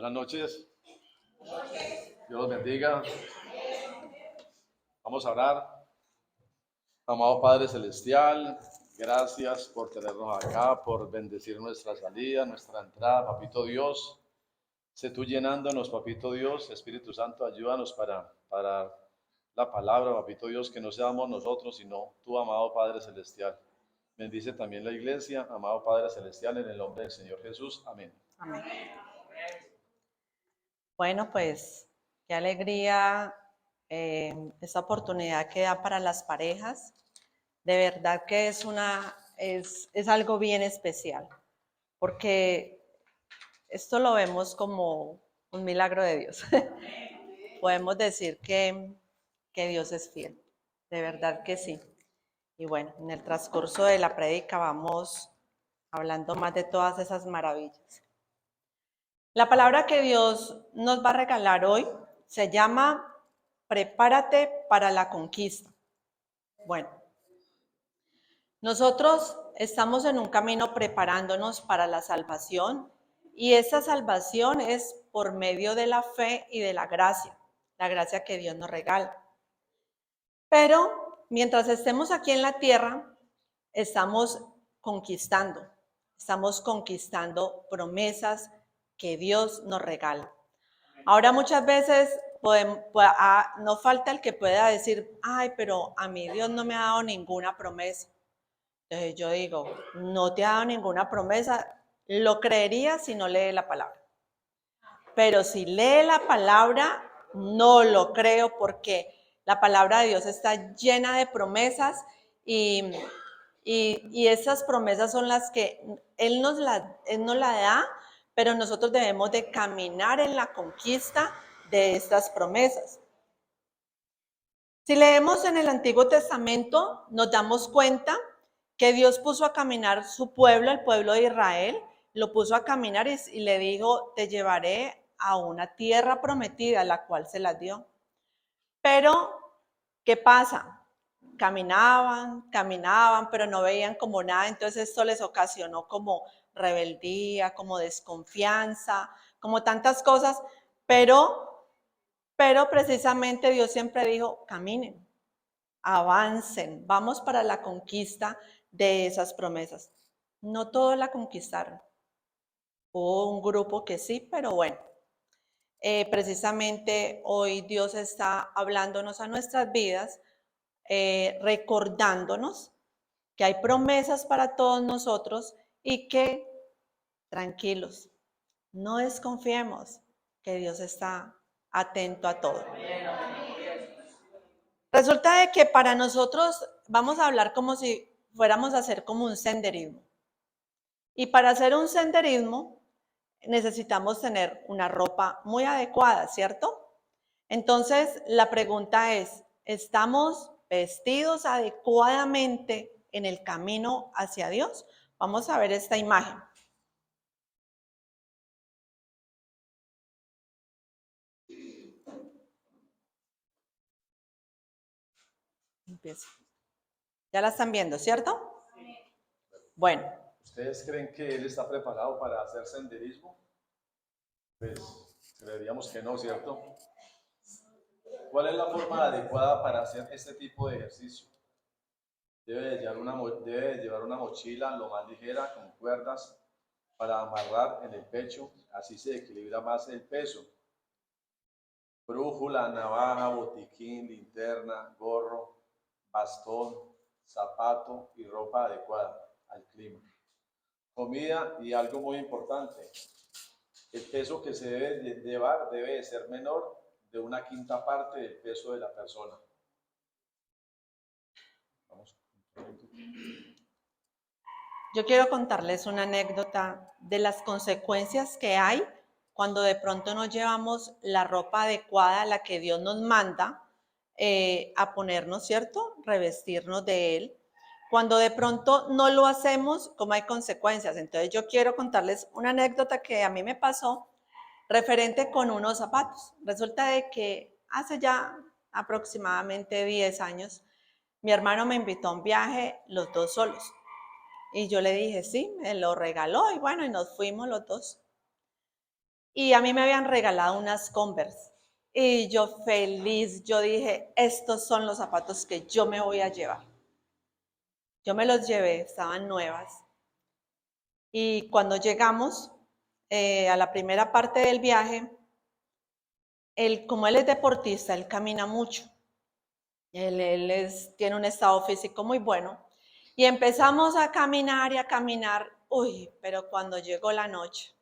Buenas noches. Dios los bendiga. Vamos a orar. Amado Padre Celestial, gracias por tenernos acá, por bendecir nuestra salida, nuestra entrada, Papito Dios. Sé tú llenándonos, Papito Dios. Espíritu Santo, ayúdanos para la palabra, Papito Dios, que no seamos nosotros, sino tú, amado Padre Celestial. Bendice también la iglesia, amado Padre Celestial, en el nombre del Señor Jesús. Amén. Amén. Bueno, pues qué alegría esta oportunidad que da para las parejas. De verdad que es algo bien especial, porque esto lo vemos como un milagro de Dios. Podemos decir que Dios es fiel, de verdad que sí. Y bueno, en el transcurso de la prédica vamos hablando más de todas esas maravillas. La palabra que Dios nos va a regalar hoy se llama prepárate para la conquista. Bueno, nosotros estamos en un camino preparándonos para la salvación y esa salvación es por medio de la fe y de la gracia que Dios nos regala. Pero mientras estemos aquí en la tierra, estamos conquistando promesas que Dios nos regala. Ahora muchas veces no falta el que pueda decir, ay, pero a mí Dios no me ha dado ninguna promesa. Entonces yo digo, no te ha dado ninguna promesa, lo creería si no lee la palabra. Pero si lee la palabra, no lo creo porque la palabra de Dios está llena de promesas y esas promesas son las que Él nos la da, pero nosotros debemos de caminar en la conquista de estas promesas. Si leemos en el Antiguo Testamento, nos damos cuenta que Dios puso a caminar su pueblo, el pueblo de Israel, lo puso a caminar y le dijo, te llevaré a una tierra prometida, la cual se la dio. Pero, ¿qué pasa? Caminaban, pero no veían como nada, entonces esto les ocasionó como rebeldía, como desconfianza, como tantas cosas, pero precisamente Dios siempre dijo, caminen, avancen, vamos para la conquista de esas promesas. No todos la conquistaron. Hubo un grupo que sí, pero bueno. Precisamente hoy Dios está hablándonos a nuestras vidas, recordándonos que hay promesas para todos nosotros y que, tranquilos, no desconfiemos que Dios está atento a todo. Resulta de que para nosotros vamos a hablar como si fuéramos a hacer como un senderismo. Y para hacer un senderismo necesitamos tener una ropa muy adecuada, ¿cierto? Entonces la pregunta es, ¿estamos vestidos adecuadamente en el camino hacia Dios? Vamos a ver esta imagen. Empieza. Ya la están viendo, ¿cierto? Bueno. ¿Ustedes creen que él está preparado para hacer senderismo? Pues creeríamos que no, ¿cierto? ¿Cuál es la forma adecuada para hacer este tipo de ejercicio? Debe de llevar una mochila lo más ligera con cuerdas para amarrar en el pecho, así se equilibra más el peso. Brújula, navaja, botiquín, linterna, gorro, bastón, zapato y ropa adecuada al clima. Comida y algo muy importante, el peso que se debe llevar debe ser menor de 1/5 parte del peso de la persona. Vamos. Yo quiero contarles una anécdota de las consecuencias que hay cuando de pronto no llevamos la ropa adecuada, la que Dios nos manda a ponernos, ¿cierto? Revestirnos de Él. Cuando de pronto no lo hacemos, ¿cómo hay consecuencias? Entonces yo quiero contarles una anécdota que a mí me pasó referente con unos zapatos. Resulta de que hace ya aproximadamente 10 años, mi hermano me invitó a un viaje, los dos solos. Y yo le dije, sí, me lo regaló y bueno, y nos fuimos los dos. y a mí me habían regalado unas Converse. Y yo feliz, yo dije, estos son los zapatos que yo me voy a llevar. Yo me los llevé, estaban nuevas. Y cuando llegamos a la primera parte del viaje, como él es deportista, él camina mucho. Tiene un estado físico muy bueno. Y empezamos a caminar y a caminar. Uy, pero cuando llegó la noche,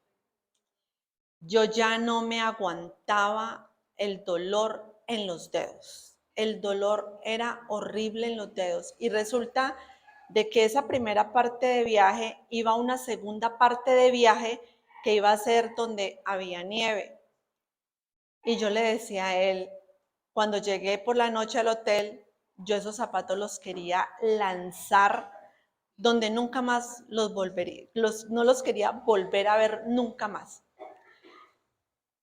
yo ya no me aguantaba el dolor en los dedos. El dolor era horrible en los dedos. Y resulta de que esa primera parte de viaje iba a una segunda parte de viaje que iba a ser donde había nieve. Y yo le decía a él, cuando llegué por la noche al hotel, yo esos zapatos los quería lanzar donde nunca más los volvería, no los quería volver a ver nunca más.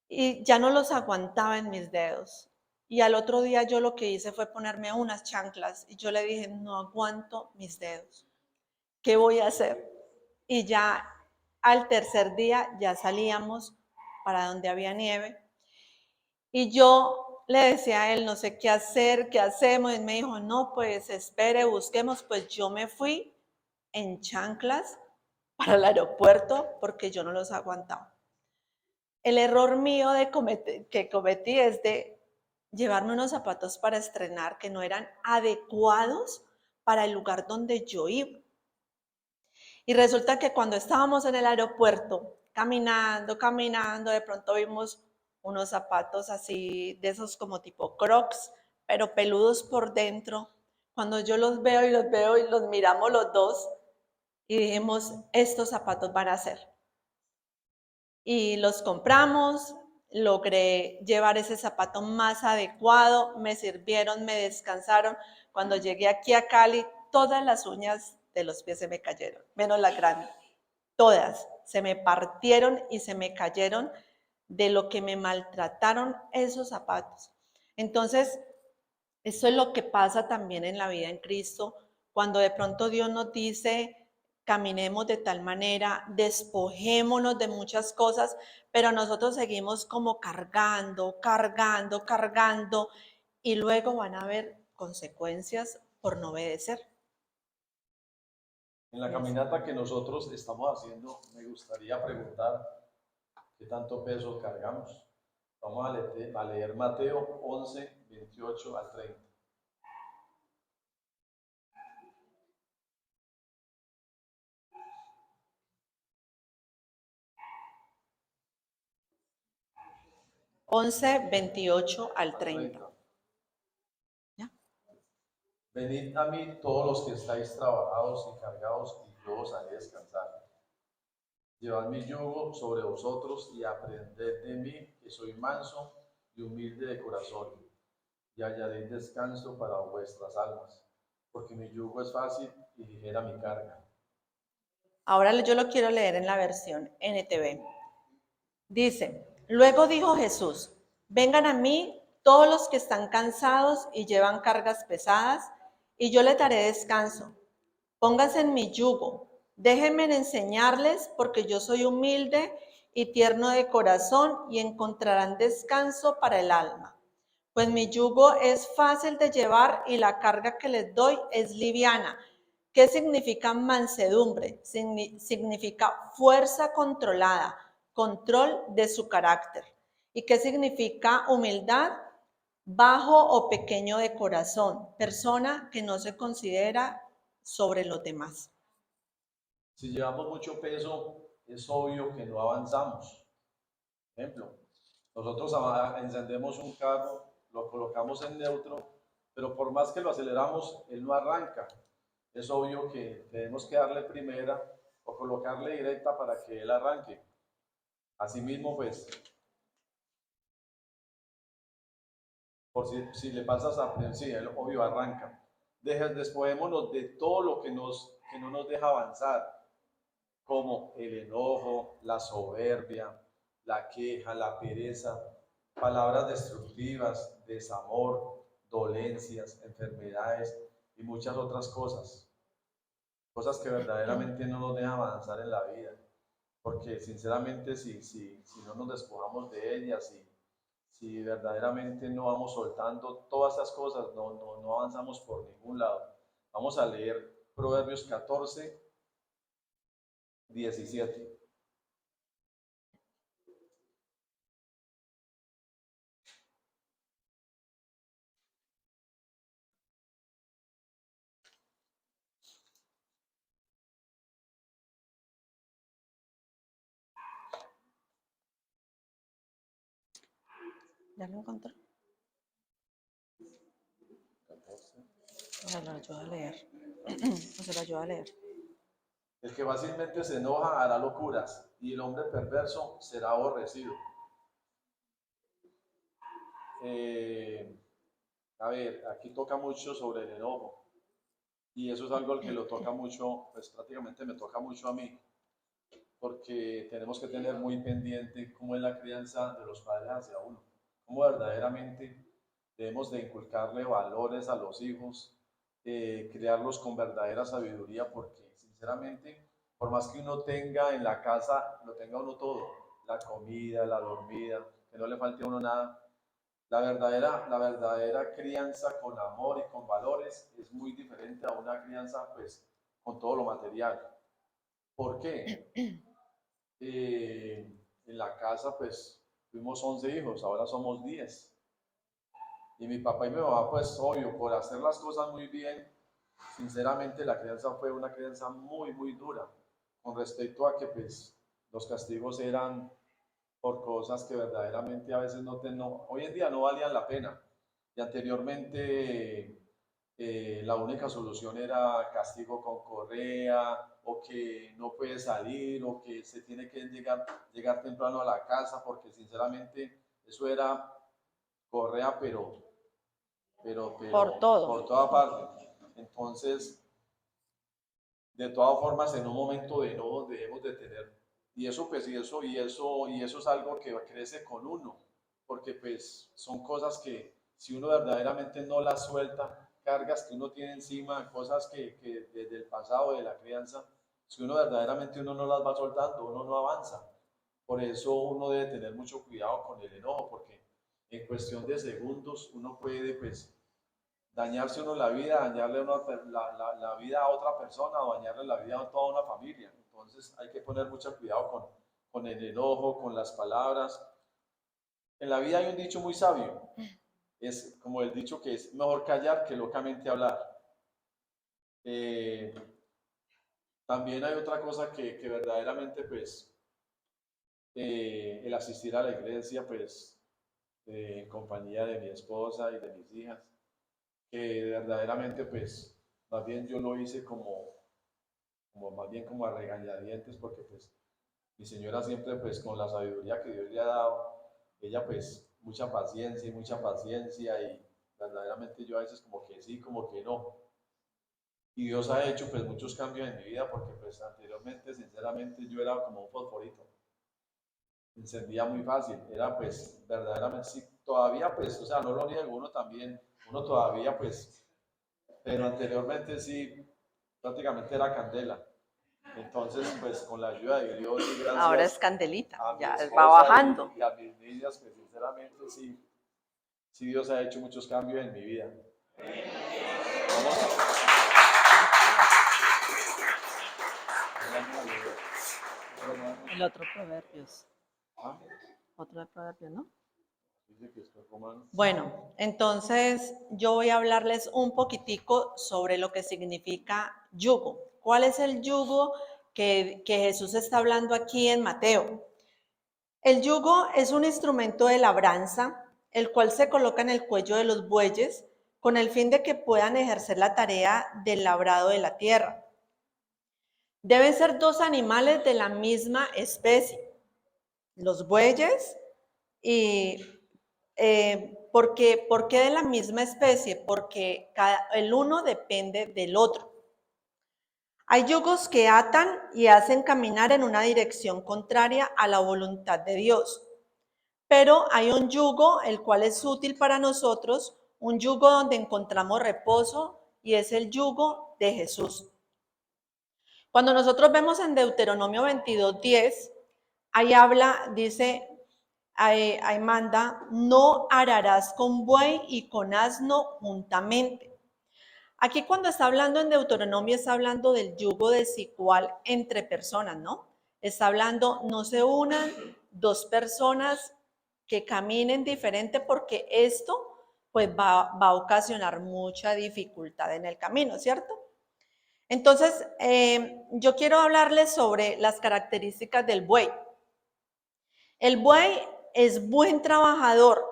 Y ya no los aguantaba en mis dedos. Y al otro día yo lo que hice fue ponerme unas chanclas y yo le dije, no aguanto mis dedos. ¿Qué voy a hacer? Y ya al tercer día ya salíamos para donde había nieve. Y yo le decía a él, no sé qué hacer, qué hacemos. Y él me dijo, no, pues espere, busquemos. Pues yo me fui en chanclas para el aeropuerto porque yo no los aguantaba. El error mío que cometí es de llevarme unos zapatos para estrenar que no eran adecuados para el lugar donde yo iba. Y resulta que cuando estábamos en el aeropuerto, caminando, de pronto vimos unos zapatos así, de esos como tipo Crocs, pero peludos por dentro. Cuando yo los veo y los miramos los dos y dijimos, estos zapatos van a ser. Y los compramos, logré llevar ese zapato más adecuado, me sirvieron, me descansaron. Cuando llegué aquí a Cali, todas las uñas de los pies se me cayeron, menos la grande. Todas se me partieron y se me cayeron de lo que me maltrataron esos zapatos. Entonces, eso es lo que pasa también en la vida en Cristo, cuando de pronto Dios nos dice, caminemos de tal manera, despojémonos de muchas cosas, pero nosotros seguimos como cargando, y luego van a haber consecuencias por no obedecer. En la caminata que nosotros estamos haciendo, me gustaría preguntar qué tanto peso cargamos. Vamos a leer Mateo 11, 28 al 30. Once 28 al 30. ¿Ya? Venid a mí todos los que estáis trabajados y cargados, y yo os haré descansar. Llevad mi yugo sobre vosotros y aprended de mí, que soy manso y humilde de corazón, y hallaréis descanso para vuestras almas, porque mi yugo es fácil y ligera mi carga. Ahora yo lo quiero leer en la versión NTV. Dice, luego dijo Jesús, vengan a mí todos los que están cansados y llevan cargas pesadas, y yo les daré descanso. Pónganse en mi yugo, déjenme enseñarles, porque yo soy humilde y tierno de corazón, y encontrarán descanso para el alma. Pues mi yugo es fácil de llevar y la carga que les doy es liviana. ¿Qué significa mansedumbre? Significa fuerza controlada, control de su carácter. ¿Y qué significa humildad? Bajo o pequeño de corazón, persona que no se considera sobre los demás. Si llevamos mucho peso, es obvio que no avanzamos. Ejemplo, nosotros encendemos un carro, lo colocamos en neutro, pero por más que lo aceleramos, él no arranca. Es obvio que tenemos que darle primera o colocarle directa para que él arranque. Asimismo, pues, por si le pasas a sí, él obvio arranca. Despojémonos de todo lo que no nos deja avanzar, como el enojo, la soberbia, la queja, la pereza, palabras destructivas, desamor, dolencias, enfermedades y muchas otras cosas. Cosas que verdaderamente no nos dejan avanzar en la vida. porque sinceramente si no nos despojamos de ellas, si verdaderamente no vamos soltando todas esas cosas, no avanzamos por ningún lado. Vamos a leer Proverbios 14, 17. ¿Ya lo encontró? O se lo ayuda a leer. O se lo ayuda a leer. El que fácilmente se enoja hará locuras, y el hombre perverso será aborrecido. A ver, aquí toca mucho sobre el enojo, y eso es algo que lo toca mucho, pues prácticamente me toca mucho a mí, porque tenemos que tener muy pendiente cómo es la crianza de los padres hacia uno, cómo verdaderamente debemos de inculcarle valores a los hijos, criarlos con verdadera sabiduría, porque sinceramente, por más que uno tenga en la casa, lo tenga uno todo, la comida, la dormida, que no le falte a uno nada, la verdadera crianza con amor y con valores es muy diferente a una crianza pues con todo lo material. ¿Por qué? En la casa pues fuimos 11 hijos, ahora somos 10. Y mi papá y mi mamá pues obvio, por hacer las cosas muy bien, sinceramente la crianza fue una crianza muy, muy dura, con respecto a que pues los castigos eran por cosas que verdaderamente a veces hoy en día no valían la pena. Y anteriormente la única solución era castigo con correa, o que no puede salir, o que se tiene que llegar temprano a la casa, porque sinceramente eso era correa, Por todo. por toda parte. Entonces, de todas formas, en un momento de no debemos de tener, y eso pues, y eso es algo que crece con uno, porque pues son cosas que si uno verdaderamente no las suelta, cargas que uno tiene encima, cosas que desde el pasado, de la crianza, si uno verdaderamente uno no las va soltando, uno no avanza. Por eso uno debe tener mucho cuidado con el enojo, porque en cuestión de segundos uno puede pues dañarse uno la vida, dañarle la vida a otra persona, o dañarle la vida a toda una familia. Entonces hay que poner mucho cuidado con el enojo, con las palabras. En la vida hay un dicho muy sabio, es como el dicho que es mejor callar que locamente hablar. Eh, También hay otra cosa que verdaderamente pues el asistir a la iglesia pues en compañía de mi esposa y de mis hijas, que verdaderamente pues más bien yo lo hice como más bien como a regañadientes, porque pues mi señora siempre pues con la sabiduría que Dios le ha dado, ella pues mucha paciencia, y verdaderamente yo a veces como que sí, como que no. Y Dios ha hecho pues muchos cambios en mi vida, porque pues anteriormente sinceramente yo era como un fosforito, encendía muy fácil, era pues verdaderamente, sí, todavía pues, o sea, no lo niego, uno también, uno todavía pues, pero anteriormente sí, prácticamente era candela. Entonces, pues con la ayuda de Dios y Ahora es gracias candelita, a mi ya va esposa bajando. y a mis niñas, pues sinceramente sí, sí Dios ha hecho muchos cambios en mi vida. Vamos El otro Proverbios. a... Otro de Proverbios, ¿no? Dice que esto es Romanos. Bueno, entonces yo voy a hablarles un poquitico sobre lo que significa yugo. ¿Cuál es el yugo que Jesús está hablando aquí en Mateo? El yugo es un instrumento de labranza, el cual se coloca en el cuello de los bueyes con el fin de que puedan ejercer la tarea del labrado de la tierra. Deben ser dos animales de la misma especie, los bueyes y ¿por qué de la misma especie? Porque el uno depende del otro. Hay yugos que atan y hacen caminar en una dirección contraria a la voluntad de Dios. Pero hay un yugo el cual es útil para nosotros, un yugo donde encontramos reposo, y es el yugo de Jesús. Cuando nosotros vemos en Deuteronomio 22:10, ahí habla, dice, ahí manda, no ararás con buey y con asno juntamente. Aquí cuando está hablando en Deuteronomio está hablando del yugo desigual entre personas, ¿no? Está hablando, no se unan dos personas que caminen diferente porque esto pues va a ocasionar mucha dificultad en el camino, ¿cierto? Entonces, yo quiero hablarles sobre las características del buey. El buey es buen trabajador,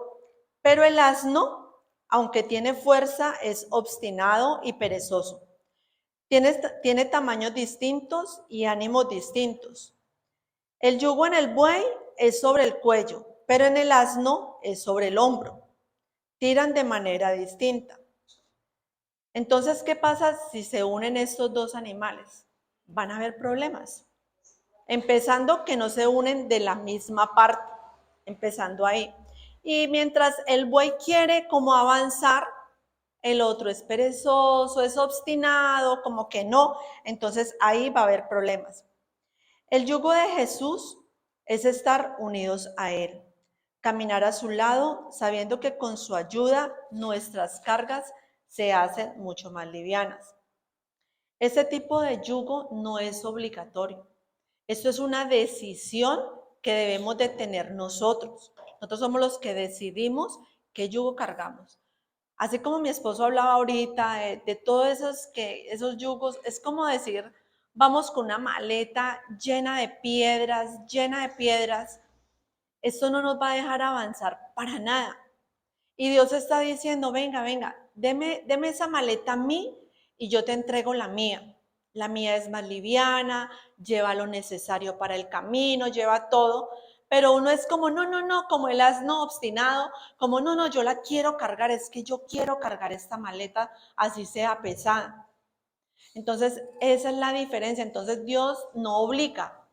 pero el asno, aunque tiene fuerza, es obstinado y perezoso. Tiene tamaños distintos y ánimos distintos. El yugo en el buey es sobre el cuello, pero en el asno es sobre el hombro. Tiran de manera distinta. Entonces, ¿qué pasa si se unen estos dos animales? Van a haber problemas. Empezando que no se unen de la misma parte, empezando ahí. Y mientras el buey quiere como avanzar, el otro es perezoso, es obstinado, como que no. Entonces ahí va a haber problemas. El yugo de Jesús es estar unidos a Él, caminar a su lado, sabiendo que con su ayuda nuestras cargas se hacen mucho más livianas. Ese tipo de yugo no es obligatorio. Esto es una decisión que debemos de tener nosotros. Nosotros somos los que decidimos qué yugo cargamos. Así como mi esposo hablaba ahorita de todos esos yugos, es como decir, vamos con una maleta llena de piedras. Esto no nos va a dejar avanzar para nada. Y Dios está diciendo, venga, deme esa maleta a mí y yo te entrego la mía. La mía es más liviana, lleva lo necesario para el camino, lleva todo. Pero uno es como, no, como el asno obstinado, como no, yo la quiero cargar, es que yo quiero cargar esta maleta, así sea pesada. Entonces, esa es la diferencia. Entonces, Dios no obliga,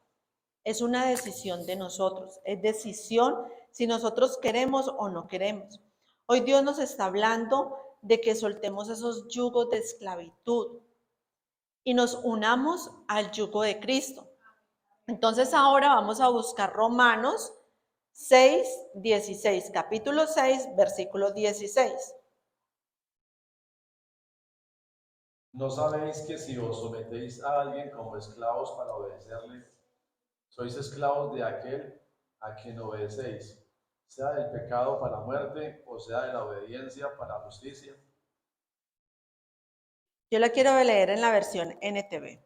es una decisión de nosotros, es decisión si nosotros queremos o no queremos. Hoy Dios nos está hablando de que soltemos esos yugos de esclavitud y nos unamos al yugo de Cristo. Entonces ahora vamos a buscar Romanos 6:16, capítulo 6, versículo 16. ¿No sabéis que si os sometéis a alguien como esclavos para obedecerle, sois esclavos de aquel a quien obedecéis, sea del pecado para muerte o sea de la obediencia para justicia? Yo la quiero leer en la versión NTV.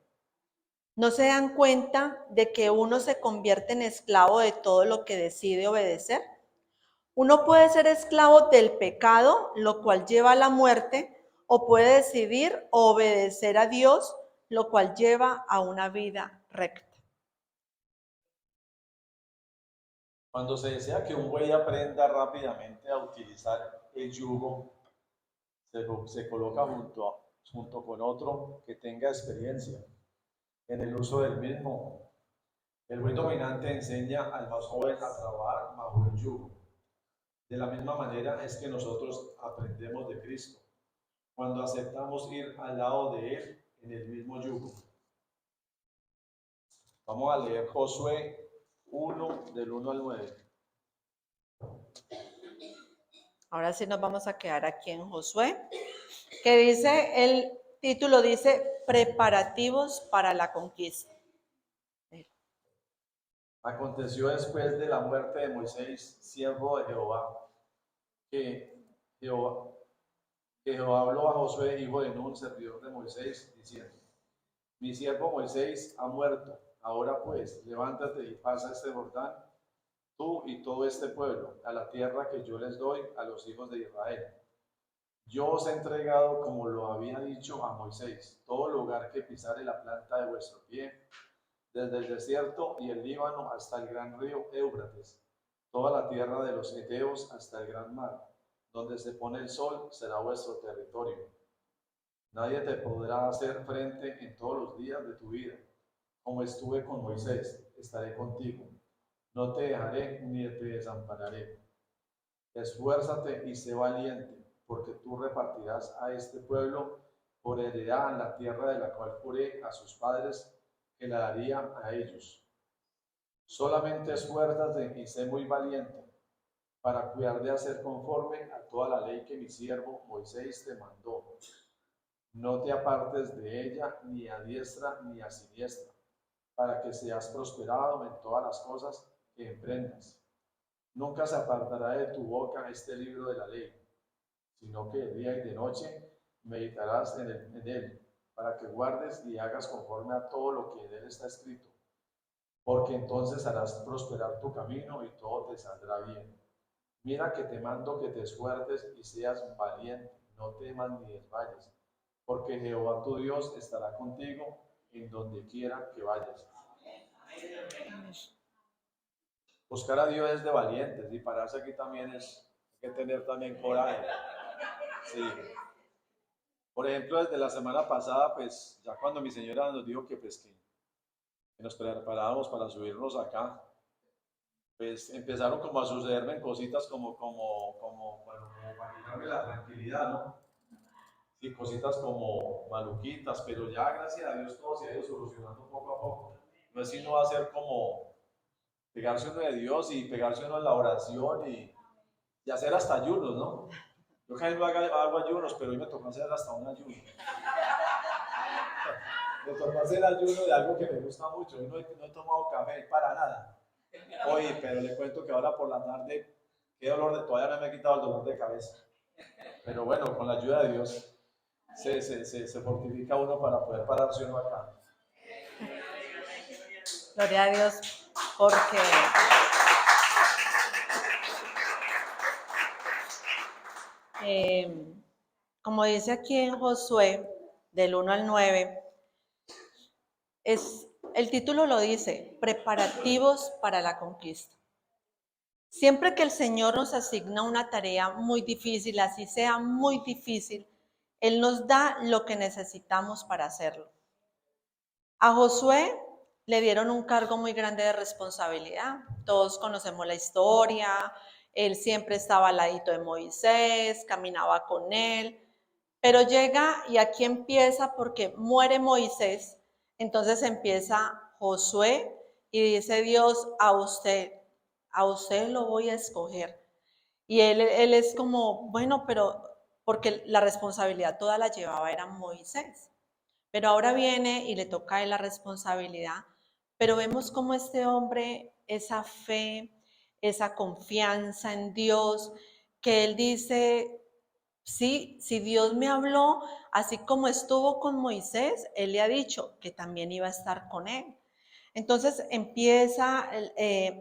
¿No se dan cuenta de que uno se convierte en esclavo de todo lo que decide obedecer? Uno puede ser esclavo del pecado, lo cual lleva a la muerte, o puede decidir obedecer a Dios, lo cual lleva a una vida recta. Cuando se desea que un buey aprenda rápidamente a utilizar el yugo, se coloca junto con otro que tenga experiencia en el uso del mismo. El buey dominante enseña al más joven a trabajar bajo el yugo. De la misma manera es que nosotros aprendemos de Cristo, cuando aceptamos ir al lado de Él en el mismo yugo. Vamos a leer Josué 1, del 1 al 9. Ahora sí nos vamos a quedar aquí en Josué, que dice, el título dice, preparativos para la conquista. Aconteció después de la muerte de Moisés, siervo de Jehová, que Jehová, que Jehová habló a Josué, hijo de Nun, servidor de Moisés, diciendo: Mi siervo Moisés ha muerto. Ahora pues, levántate y pasa este Jordán, tú y todo este pueblo, a la tierra que yo les doy a los hijos de Israel. Yo os he entregado, como lo había dicho a Moisés, todo lugar que pisare la planta de vuestro pie, desde el desierto y el Líbano hasta el gran río Éufrates, toda la tierra de los Eteos hasta el gran mar. Donde se pone el sol será vuestro territorio. Nadie te podrá hacer frente en todos los días de tu vida. Como estuve con Moisés, estaré contigo. No te dejaré ni te desampararé. Esfuérzate y sé valiente, porque tú repartirás a este pueblo por heredad la tierra de la cual juré a sus padres que la daría a ellos. Solamente esfuérzate y sé muy valiente para cuidar de hacer conforme a toda la ley que mi siervo Moisés te mandó. No te apartes de ella ni a diestra ni a siniestra, para que seas prosperado en todas las cosas que emprendas. Nunca se apartará de tu boca este libro de la ley, sino que de día y de noche meditarás en él, para que guardes y hagas conforme a todo lo que en él está escrito, porque entonces harás prosperar tu camino y todo te saldrá bien. Mira que te mando que te esfuerces y seas valiente, no temas ni desmayes, porque Jehová tu Dios estará contigo en donde quiera que vayas. Buscar a Dios es de valientes y pararse aquí también hay que tener también coraje. Sí. Por ejemplo, desde la semana pasada, pues ya cuando mi señora nos dijo que, pues, que nos preparábamos para subirnos acá, pues empezaron como a sucederme cositas como para quitarme la tranquilidad, ¿no? Sí, cositas como maluquitas, pero ya gracias a Dios todo se ha ido solucionando poco a poco. No es sino hacer como pegarse uno de Dios y pegarse uno en la oración y hacer hasta ayunos, ¿no? Yo cada vez hago ayunos, pero hoy me tocó hacer hasta un ayuno. Me tocó hacer ayuno de algo que me gusta mucho. Hoy no he tomado café para nada. Hoy, pero le cuento que ahora por la tarde, todavía no me he quitado el dolor de cabeza. Pero bueno, con la ayuda de Dios se fortifica uno para poder pararse uno acá. Gloria a Dios, porque como dice aquí en Josué, del 1 al 9, el título lo dice, preparativos para la conquista. Siempre que el Señor nos asigna una tarea muy difícil, así sea muy difícil, Él nos da lo que necesitamos para hacerlo. A Josué le dieron un cargo muy grande de responsabilidad. Todos conocemos la historia. Él siempre estaba al ladito de Moisés, caminaba con él. Pero llega y aquí empieza porque muere Moisés. Entonces empieza Josué y dice Dios, a usted lo voy a escoger. Y él es como, bueno, pero porque la responsabilidad toda la llevaba era Moisés. Pero ahora viene y le toca a él la responsabilidad. Pero vemos cómo este hombre, esa fe, esa confianza en Dios, que él dice, sí, si Dios me habló, así como estuvo con Moisés, él le ha dicho que también iba a estar con él. Entonces empieza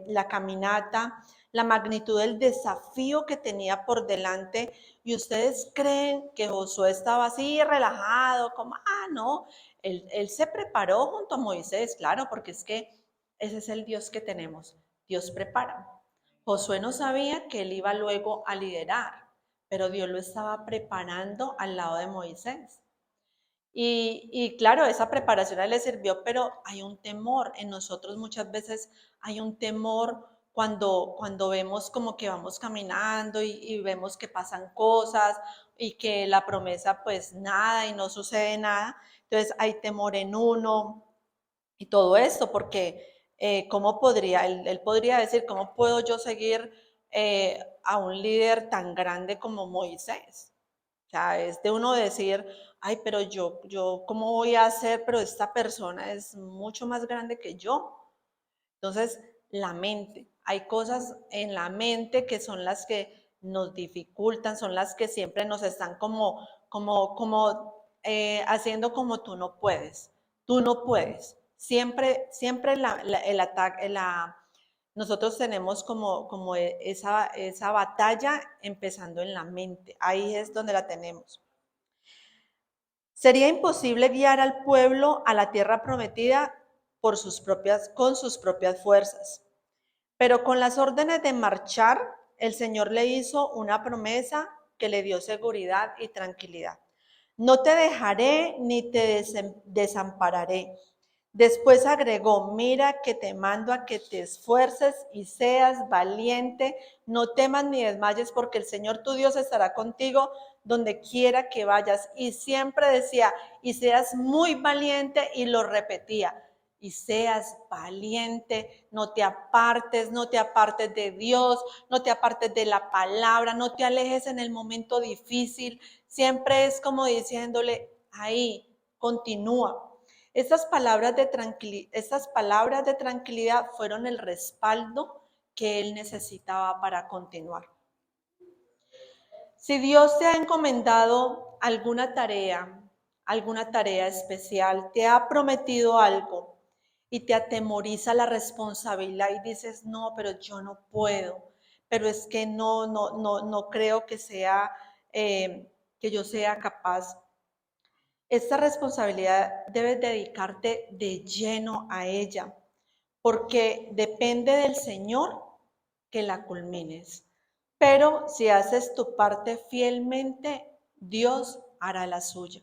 la caminata, la magnitud del desafío que tenía por delante, y ustedes creen que Josué estaba así relajado, como, no, él se preparó junto a Moisés, claro, porque es que ese es el Dios que tenemos, Dios prepara. Josué no sabía que él iba luego a liderar, pero Dios lo estaba preparando al lado de Moisés. Y claro, esa preparación a él le sirvió, pero hay un temor. En nosotros muchas veces hay un temor cuando vemos como que vamos caminando y vemos que pasan cosas y que la promesa pues nada y no sucede nada. Entonces hay temor en uno y todo esto, porque ¿cómo podría? Él podría decir, ¿cómo puedo yo seguir a un líder tan grande como Moisés? O sea, es de uno decir, ay, pero yo, ¿cómo voy a hacer? Pero esta persona es mucho más grande que yo. Entonces, la mente, hay cosas en la mente que son las que nos dificultan, son las que siempre nos están haciendo como tú no puedes. Tú no puedes. Siempre el ataque, nosotros tenemos como esa batalla empezando en la mente. Ahí es donde la tenemos. Sería imposible guiar al pueblo a la tierra prometida con sus propias fuerzas. Pero con las órdenes de marchar, el Señor le hizo una promesa que le dio seguridad y tranquilidad. No te dejaré ni te desampararé. Después agregó, mira que te mando a que te esfuerces y seas valiente, no temas ni desmayes, porque el Señor tu Dios estará contigo donde quiera que vayas. Y siempre decía, y seas muy valiente, y lo repetía. y seas valiente, no te apartes de Dios, no te apartes de la palabra, no te alejes en el momento difícil, siempre es como diciéndole, ahí, continúa. Estas palabras de tranquilidad fueron el respaldo que él necesitaba para continuar. Si Dios te ha encomendado alguna tarea especial, te ha prometido algo y te atemoriza la responsabilidad y dices, no, pero yo no puedo, pero es que no creo que que yo sea capaz. Esta responsabilidad debes dedicarte de lleno a ella, porque depende del Señor que la culmines. Pero si haces tu parte fielmente, Dios hará la suya.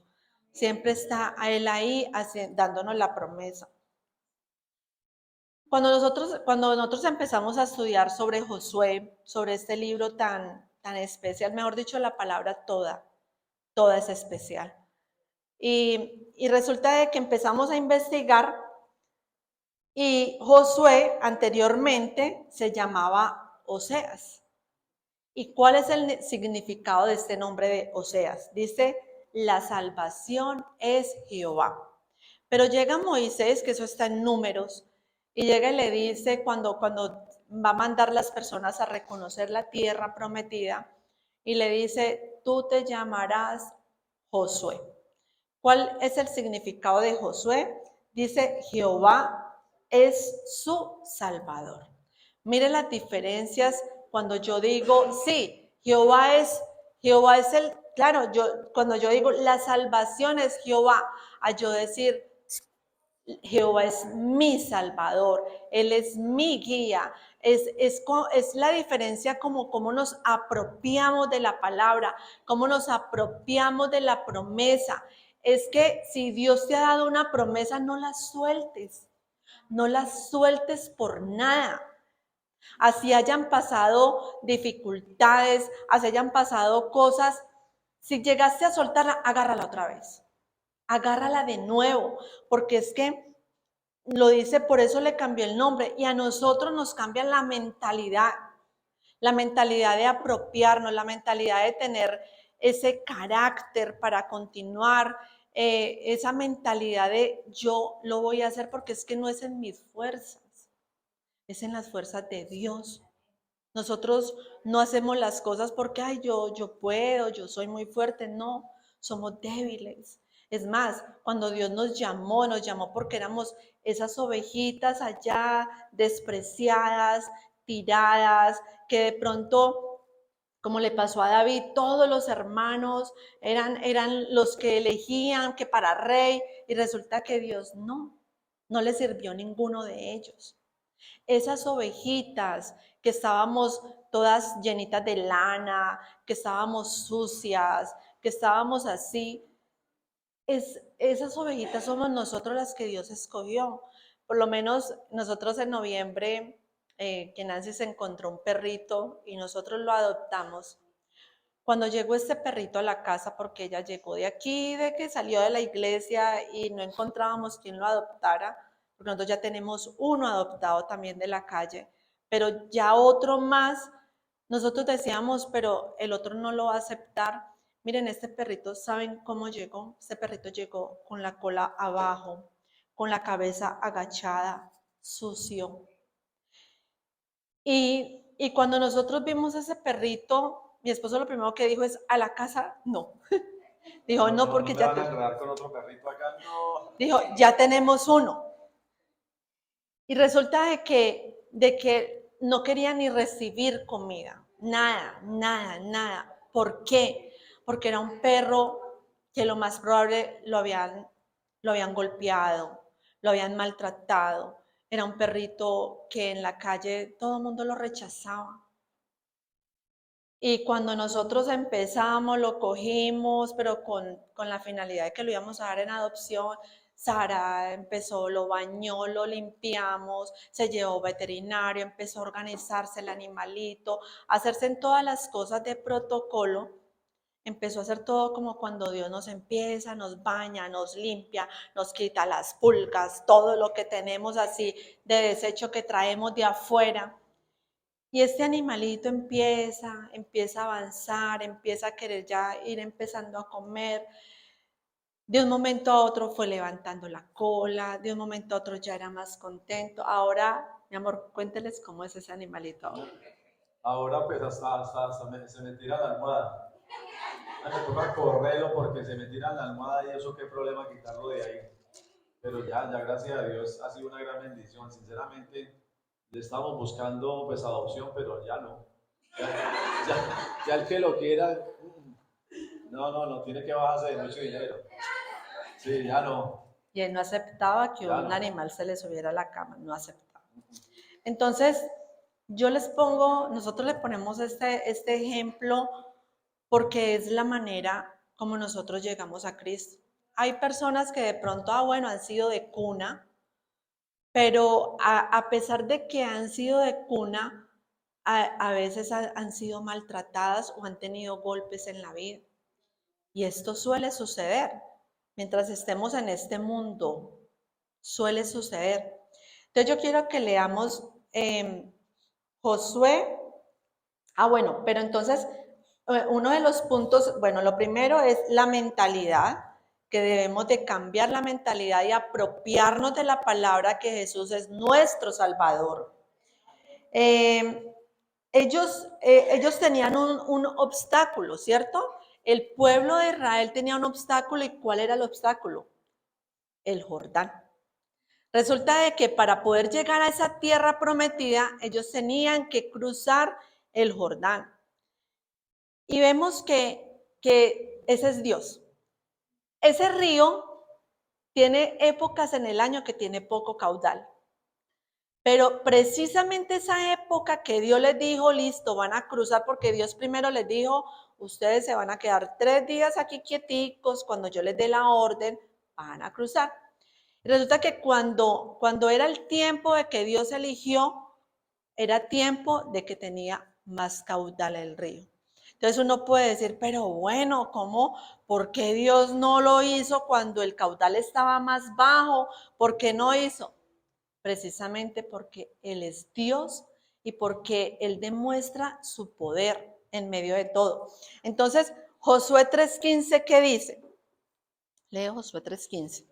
Siempre está Él ahí dándonos la promesa. Cuando nosotros empezamos a estudiar sobre Josué, sobre este libro tan especial, mejor dicho, la palabra toda es especial. Y resulta de que empezamos a investigar y Josué anteriormente se llamaba Oseas. ¿Y cuál es el significado de este nombre de Oseas? Dice, la salvación es Jehová. Pero llega Moisés, que eso está en Números, y llega y le dice cuando va a mandar las personas a reconocer la tierra prometida, y le dice, tú te llamarás Josué. ¿Cuál es el significado de Josué? Dice, Jehová es su Salvador. Mire las diferencias cuando yo digo, sí, Jehová es claro, cuando yo digo la salvación es Jehová, a yo decir, Jehová es mi Salvador, Él es mi guía. Es la diferencia como nos apropiamos de la palabra, cómo nos apropiamos de la promesa. Es que si Dios te ha dado una promesa, no la sueltes por nada. Así hayan pasado dificultades, así hayan pasado cosas, si llegaste a soltarla, agárrala otra vez. Agárrala de nuevo, porque es que lo dice, por eso le cambió el nombre, y a nosotros nos cambia la mentalidad de apropiarnos, la mentalidad de tener ese carácter para continuar, esa mentalidad de yo lo voy a hacer porque es que no es en mis fuerzas, es en las fuerzas de Dios. Nosotros no hacemos las cosas porque, ay, yo puedo, yo soy muy fuerte. No, somos débiles. Es más, cuando Dios nos llamó porque éramos esas ovejitas allá despreciadas, tiradas, que de pronto, como le pasó a David, todos los hermanos eran los que elegían que para rey, y resulta que Dios no le sirvió ninguno de ellos. Esas ovejitas que estábamos todas llenitas de lana, que estábamos sucias, que estábamos así, esas ovejitas somos nosotros las que Dios escogió. Por lo menos nosotros en noviembre, que Nancy se encontró un perrito y nosotros lo adoptamos. Cuando llegó este perrito a la casa, porque ella llegó de aquí, de que salió de la iglesia y no encontrábamos quien lo adoptara, porque nosotros ya tenemos uno adoptado también de la calle, pero ya otro más, nosotros decíamos, pero el otro no lo va a aceptar. Miren, este perrito, ¿saben cómo llegó? Este perrito llegó con la cola abajo, con la cabeza agachada, sucio. Y cuando nosotros vimos ese perrito, mi esposo lo primero que dijo es, a la casa, no. Dijo, no, porque ya van a enredar con otro perrito acá, no. Dijo, ya tenemos uno. Y resulta de que no quería ni recibir comida, nada. ¿Por qué? Porque era un perro que lo más probable lo habían golpeado, lo habían maltratado. Era un perrito que en la calle todo el mundo lo rechazaba. Y cuando nosotros empezamos, lo cogimos, pero con la finalidad de que lo íbamos a dar en adopción. Sara empezó, lo bañó, lo limpiamos, se llevó veterinario, empezó a organizarse el animalito, a hacerse en todas las cosas de protocolo. empezó a hacer todo como cuando Dios nos empieza, nos baña, nos limpia, nos quita las pulgas, todo lo que tenemos así de desecho que traemos de afuera. Y este animalito empieza a avanzar, empieza a querer ya ir empezando a comer. De un momento a otro fue levantando la cola, de un momento a otro ya era más contento. Ahora, mi amor, cuénteles cómo es ese animalito ahora. Ahora pues se me tira la almohada. Me toca correrlo porque se me tira la almohada y eso qué problema quitarlo de ahí. Pero ya gracias a Dios ha sido una gran bendición. Sinceramente, le estamos buscando pues adopción, pero ya no. Ya el que lo quiera, no tiene que bajarse de mucho dinero. Sí, ya no. Y él no aceptaba que Ya un no. animal se le subiera a la cama, no aceptaba. Entonces, nosotros le ponemos este ejemplo porque es la manera como nosotros llegamos a Cristo. Hay personas que de pronto, bueno, han sido de cuna, pero a pesar de que han sido de cuna, a veces han sido maltratadas o han tenido golpes en la vida. Y esto suele suceder. Mientras estemos en este mundo, suele suceder. Entonces yo quiero que leamos Josué. Bueno, pero entonces uno de los puntos, bueno, lo primero es la mentalidad, que debemos de cambiar la mentalidad y apropiarnos de la palabra que Jesús es nuestro Salvador. Ellos tenían un obstáculo, ¿cierto? El pueblo de Israel tenía un obstáculo. ¿Y cuál era el obstáculo? El Jordán. Resulta de que para poder llegar a esa tierra prometida, ellos tenían que cruzar el Jordán. Y vemos que ese es Dios. Ese río tiene épocas en el año que tiene poco caudal. Pero precisamente esa época que Dios les dijo, listo, van a cruzar, porque Dios primero les dijo, ustedes se van a quedar 3 días aquí quieticos, cuando yo les dé la orden, van a cruzar. Y resulta que cuando era el tiempo de que Dios eligió, era tiempo de que tenía más caudal el río. Entonces uno puede decir, pero bueno, ¿cómo? ¿Por qué Dios no lo hizo cuando el caudal estaba más bajo? ¿Por qué no hizo? Precisamente porque Él es Dios y porque Él demuestra su poder en medio de todo. Entonces, Josué 3:15, ¿qué dice? Leo Josué 3:15.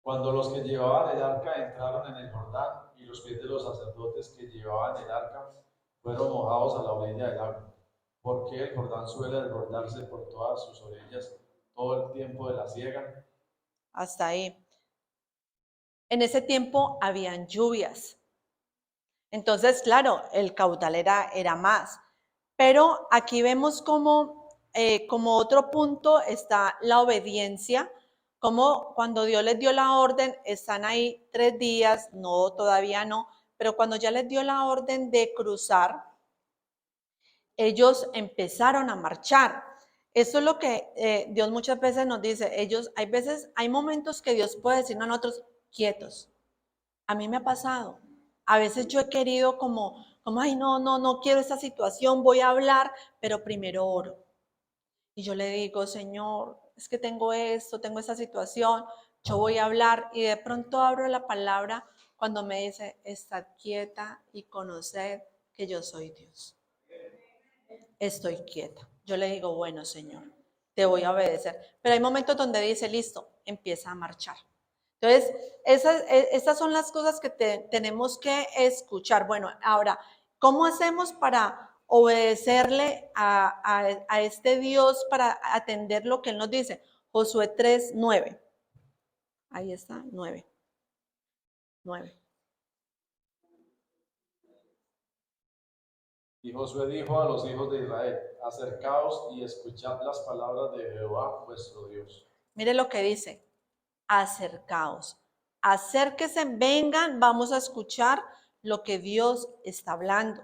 Cuando los que llevaban el arca entraron en el Jordán y los pies de los sacerdotes que llevaban el arca fueron mojados a la orilla del agua, porque el Jordán suele desbordarse por todas sus orillas todo el tiempo de la siega. Hasta ahí. En ese tiempo habían lluvias. Entonces, claro, el caudal era más. Pero aquí vemos como otro punto está la obediencia, como cuando Dios les dio la orden, están ahí 3 días, no, todavía no, pero cuando ya les dio la orden de cruzar, ellos empezaron a marchar. Eso es lo que Dios muchas veces nos dice. Hay momentos que Dios puede decirnos a nosotros, quietos. A mí me ha pasado. A veces yo he querido ay, no quiero esta situación, voy a hablar, pero primero oro. Y yo le digo, Señor, es que tengo esto, tengo esta situación, yo voy a hablar y de pronto abro la palabra cuando me dice, estad quieta y conoced que yo soy Dios. Estoy quieta. Yo le digo, bueno, Señor, te voy a obedecer. Pero hay momentos donde dice, listo, empieza a marchar. Entonces, esas son las cosas que tenemos que escuchar. Bueno, ahora, ¿cómo hacemos para obedecerle a este Dios, para atender lo que Él nos dice? Josué 3:9. Ahí está, 9. Y Josué dijo a los hijos de Israel, acercaos y escuchad las palabras de Jehová vuestro Dios. Mire lo que dice, acercaos, acérquense, vengan, vamos a escuchar lo que Dios está hablando.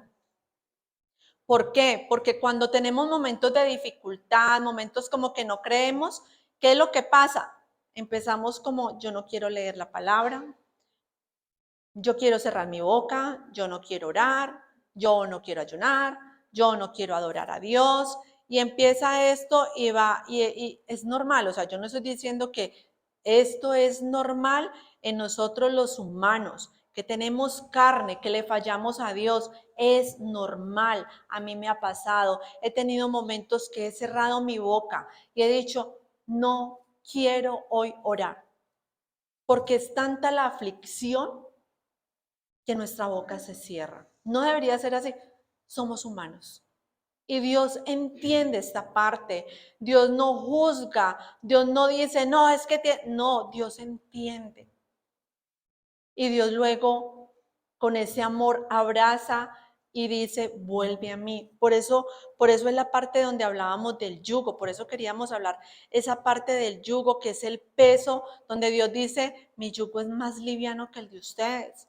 ¿Por qué? Porque cuando tenemos momentos de dificultad, momentos como que no creemos, ¿qué es lo que pasa? Empezamos como, yo no quiero leer la palabra, Yo quiero cerrar mi boca, yo no quiero orar, yo no quiero ayunar, yo no quiero adorar a Dios. Y empieza esto y va, y es normal, o sea, yo no estoy diciendo que esto es normal en nosotros los humanos, que tenemos carne, que le fallamos a Dios, es normal. A mí me ha pasado, he tenido momentos que he cerrado mi boca y he dicho, no quiero hoy orar, porque es tanta la aflicción que nuestra boca se cierra. No debería ser así. Somos humanos. Y Dios entiende esta parte. Dios no juzga. Dios no dice, no, es que no, Dios entiende. Y Dios luego, con ese amor, abraza y dice, vuelve a mí. Por eso es la parte donde hablábamos del yugo. Por eso queríamos hablar esa parte del yugo, que es el peso, donde Dios dice, mi yugo es más liviano que el de ustedes.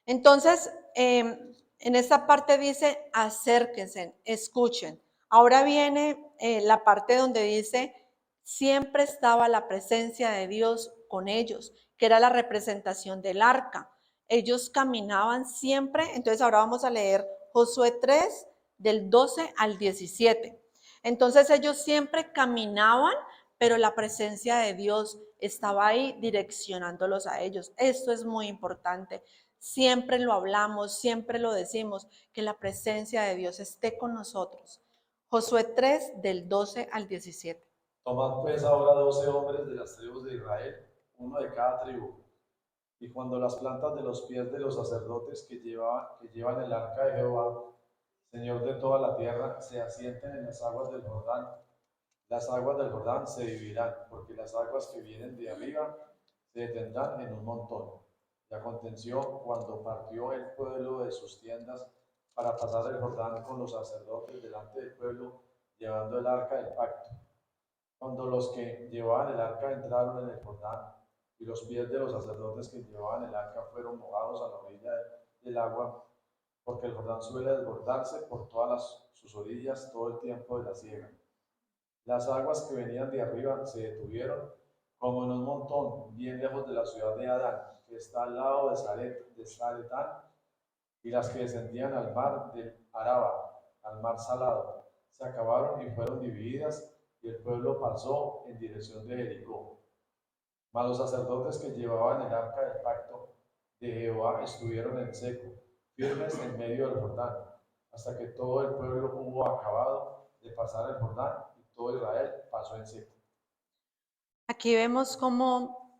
Entonces, en esta parte dice, acérquense, escuchen. Ahora viene la parte donde dice, siempre estaba la presencia de Dios con ellos, que era la representación del arca. Ellos caminaban siempre, entonces ahora vamos a leer Josué 3, del 12 al 17. Entonces ellos siempre caminaban, pero la presencia de Dios estaba ahí direccionándolos a ellos. Esto es muy importante. Siempre lo hablamos, siempre lo decimos, que la presencia de Dios esté con nosotros. Josué 3, del 12 al 17. Tomad pues ahora 12 hombres de las tribus de Israel, uno de cada tribu. Y cuando las plantas de los pies de los sacerdotes que llevan el arca de Jehová, Señor de toda la tierra, se asienten en las aguas del Jordán, las aguas del Jordán se dividirán, porque las aguas que vienen de arriba se detendrán en un montón. Y aconteció cuando partió el pueblo de sus tiendas para pasar el Jordán con los sacerdotes delante del pueblo, llevando el arca del pacto. Cuando los que llevaban el arca entraron en el Jordán, y los pies de los sacerdotes que llevaban el arca fueron mojados a la orilla del agua, porque el Jordán suele desbordarse por todas sus orillas todo el tiempo de la siega. Las aguas que venían de arriba se detuvieron como en un montón, bien lejos de la ciudad de Adán, que está al lado de Zaretán, y las que descendían al mar del Araba, al mar salado, se acabaron y fueron divididas, y el pueblo pasó en dirección de Jericó. Mas los sacerdotes que llevaban el arca del pacto de Jehová estuvieron en seco, firmes en medio del Jordán, hasta que todo el pueblo hubo acabado de pasar el Jordán, y todo Israel pasó en seco. Aquí vemos cómo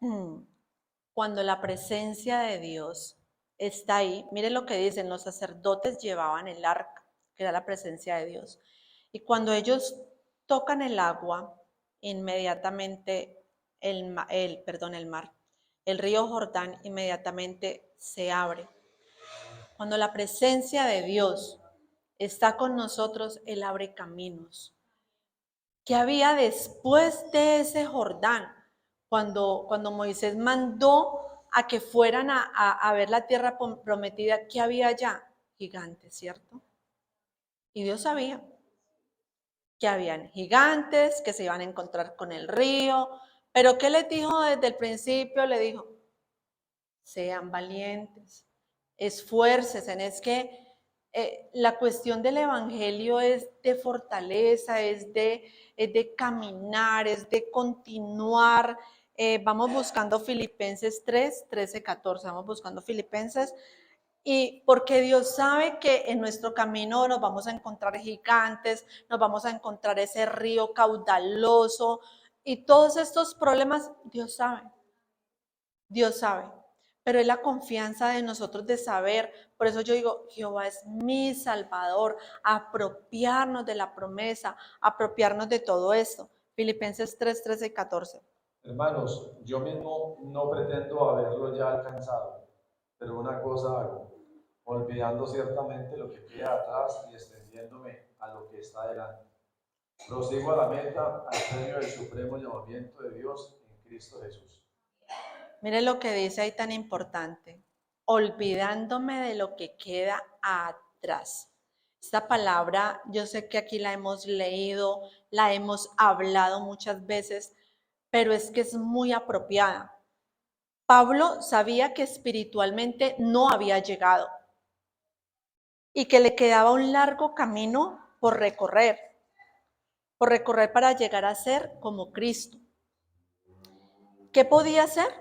cuando la presencia de Dios está ahí, miren lo que dicen, los sacerdotes llevaban el arca, que era la presencia de Dios. Y cuando ellos tocan el agua, inmediatamente el mar, el río Jordán inmediatamente se abre. Cuando la presencia de Dios está con nosotros, Él abre caminos. ¿Qué había después de ese Jordán? Cuando Moisés mandó a que fueran a ver la tierra prometida, ¿qué había allá? Gigantes, ¿cierto? Y Dios sabía que habían gigantes, que se iban a encontrar con el río, pero ¿qué les dijo desde el principio? Le dijo, sean valientes, esfuércense. Es que la cuestión del evangelio es de fortaleza, es de caminar, es de continuar. Vamos buscando Filipenses 3, 13, 14, vamos buscando Filipenses. Y porque Dios sabe que en nuestro camino nos vamos a encontrar gigantes, nos vamos a encontrar ese río caudaloso y todos estos problemas, Dios sabe. Dios sabe, pero es la confianza de nosotros de saber. Por eso yo digo, Jehová es mi Salvador, apropiarnos de la promesa, apropiarnos de todo esto. Filipenses 3, 13 y 14. Hermanos, yo mismo no pretendo haberlo ya alcanzado, pero una cosa hago, olvidando ciertamente lo que queda atrás y extendiéndome a lo que está delante. Prosigo a la meta, al premio del supremo llamamiento de Dios en Cristo Jesús. Mire lo que dice ahí tan importante, olvidándome de lo que queda atrás. Esta palabra, yo sé que aquí la hemos leído, la hemos hablado muchas veces, pero es que es muy apropiada. Pablo sabía que espiritualmente no había llegado y que le quedaba un largo camino por recorrer para llegar a ser como Cristo. ¿Qué podía hacer?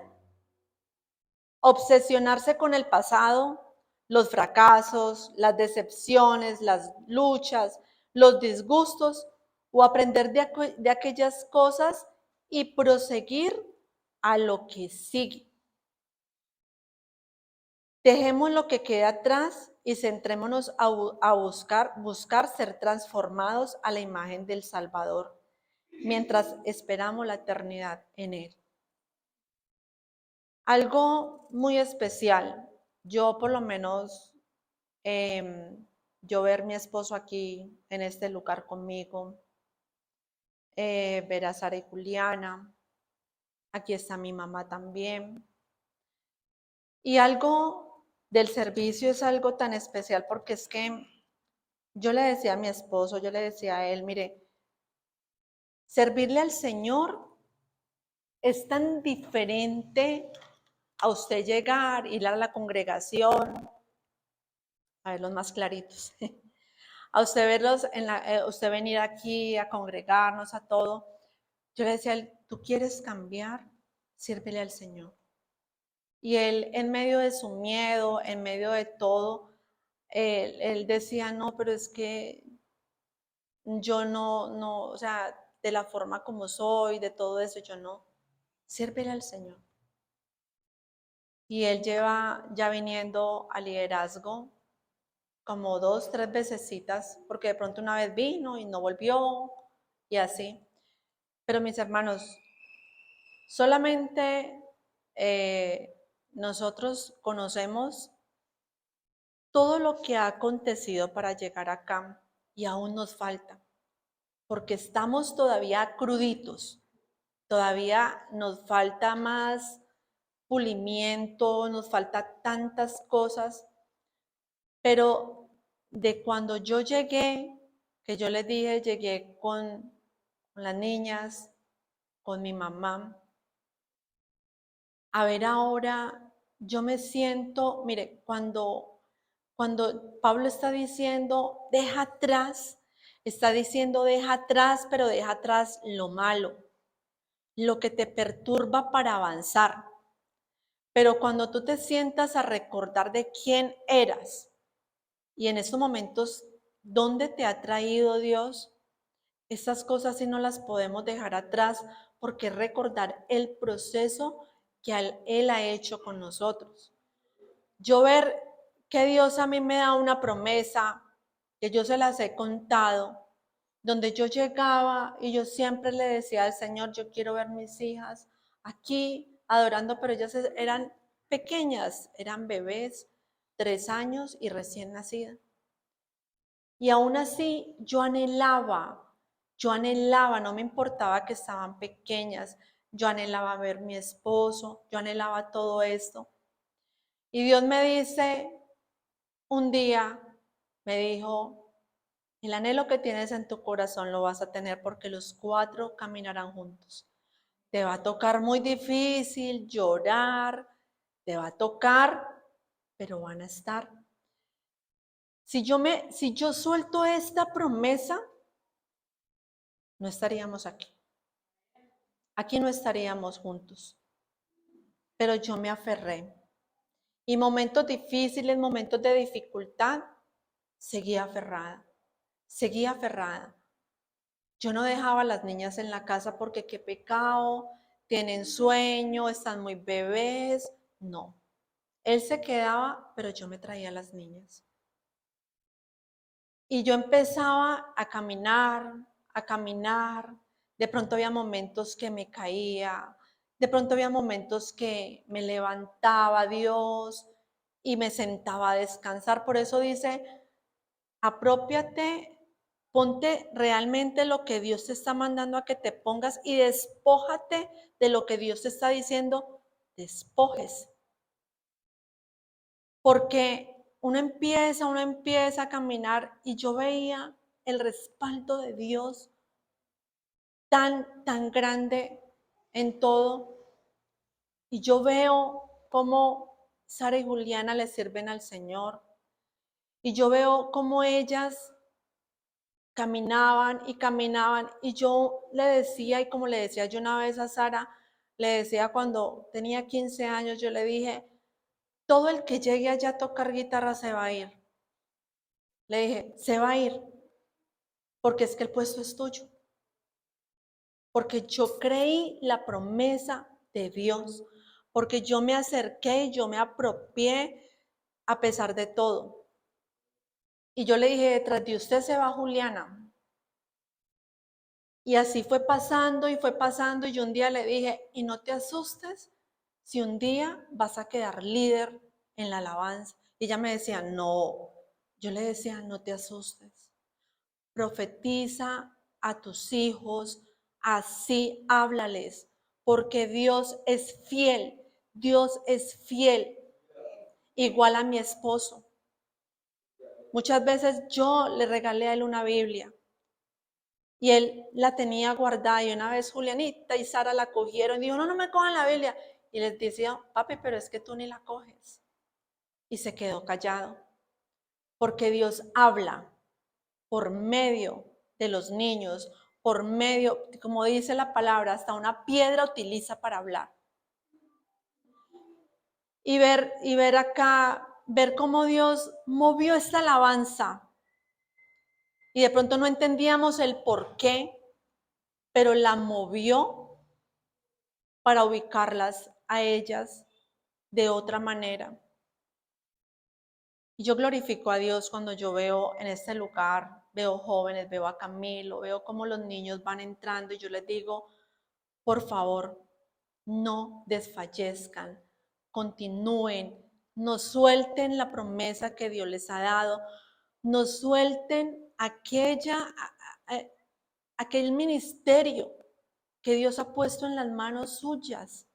Obsesionarse con el pasado, los fracasos, las decepciones, las luchas, los disgustos, o aprender de aquellas cosas y proseguir a lo que sigue. Dejemos lo que queda atrás y centrémonos a buscar ser transformados a la imagen del Salvador, mientras esperamos la eternidad en Él. Algo muy especial, yo por lo menos, yo ver mi esposo aquí en este lugar conmigo, ver a Sara y Juliana, aquí está mi mamá también. Y algo del servicio es algo tan especial porque es que yo le decía a mi esposo, yo le decía a él, mire, servirle al Señor es tan diferente a usted llegar, ir a la congregación, a ver los más claritos, a usted verlos, usted venir aquí a congregarnos, a todo. Yo le decía a él, ¿tú quieres cambiar? Sírvele al Señor. Y él, en medio de su miedo, en medio de todo, él decía, no, pero es que yo no, o sea, de la forma como soy, de todo eso, yo no. Sírvele al Señor. Y él lleva ya viniendo a liderazgo como 2, 3 vecesitas, porque de pronto una vez vino y no volvió, y así. Pero mis hermanos, solamente nosotros conocemos todo lo que ha acontecido para llegar acá y aún nos falta, porque estamos todavía cruditos, todavía nos falta más pulimiento, nos falta tantas cosas, pero de cuando yo llegué, que yo les dije, llegué con las niñas, con mi mamá, a ver ahora, yo me siento, mire, cuando Pablo está diciendo, deja atrás, está diciendo, deja atrás, pero deja atrás lo malo, lo que te perturba para avanzar. Pero cuando tú te sientas a recordar de quién eras y en estos momentos, ¿dónde te ha traído Dios? Estas cosas sí no las podemos dejar atrás porque recordar el proceso que Él ha hecho con nosotros. Yo ver que Dios a mí me da una promesa, que yo se las he contado, donde yo llegaba y yo siempre le decía al Señor, yo quiero ver mis hijas aquí adorando, pero ellas eran pequeñas, eran bebés, 3 años y recién nacidas. Y aún así yo anhelaba, no me importaba que estaban pequeñas, yo anhelaba ver mi esposo, yo anhelaba todo esto. Y Dios me dice, un día, me dijo, el anhelo que tienes en tu corazón lo vas a tener porque los 4 caminarán juntos. Te va a tocar muy difícil, llorar, te va a tocar, pero van a estar. Si yo suelto esta promesa, no estaríamos aquí. Aquí no estaríamos juntos. Pero yo me aferré. Y momentos difíciles, momentos de dificultad, seguía aferrada. Seguía aferrada. Yo no dejaba a las niñas en la casa porque qué pecado, tienen sueño, están muy bebés. No. Él se quedaba, pero yo me traía a las niñas. Y yo empezaba a caminar, a caminar. De pronto había momentos que me caía, de pronto había momentos que me levantaba Dios y me sentaba a descansar. Por eso dice, apropiate, ponte realmente lo que Dios te está mandando a que te pongas y despójate de lo que Dios te está diciendo, despojes. Porque uno empieza a caminar y yo veía el respaldo de Dios tan grande en todo. Y yo veo cómo Sara y Juliana le sirven al Señor. Y yo veo cómo ellas caminaban y caminaban. Y yo le decía, y como le decía yo una vez a Sara, le decía cuando tenía 15 años, yo le dije, todo el que llegue allá a tocar guitarra se va a ir. Le dije, se va a ir, porque es que el puesto es tuyo. Porque yo creí la promesa de Dios, porque yo me acerqué y yo me apropié a pesar de todo. Y yo le dije, detrás de usted se va Juliana. Y así fue pasando y yo un día le dije, y no te asustes si un día vas a quedar líder en la alabanza. Y ella me decía, no. Yo le decía, no te asustes. Profetiza a tus hijos, así háblales, porque Dios es fiel. Dios es fiel, igual a mi esposo. Muchas veces yo le regalé a él una Biblia y él la tenía guardada, y una vez Julianita y Sara la cogieron y dijo, no, no me cojan la Biblia. Y les decía, papi, pero es que tú ni la coges. Y se quedó callado, porque Dios habla por medio de los niños, por medio, como dice la palabra, hasta una piedra utiliza para hablar. Y ver acá, ver cómo Dios movió esta alabanza. Y de pronto no entendíamos el por qué, pero la movió para ubicarlas a ellas de otra manera. Y yo glorifico a Dios cuando yo veo en este lugar, veo jóvenes, veo a Camilo, veo cómo los niños van entrando y yo les digo, por favor, no desfallezcan, continúen, no suelten la promesa que Dios les ha dado, no suelten aquel ministerio que Dios ha puesto en las manos suyas.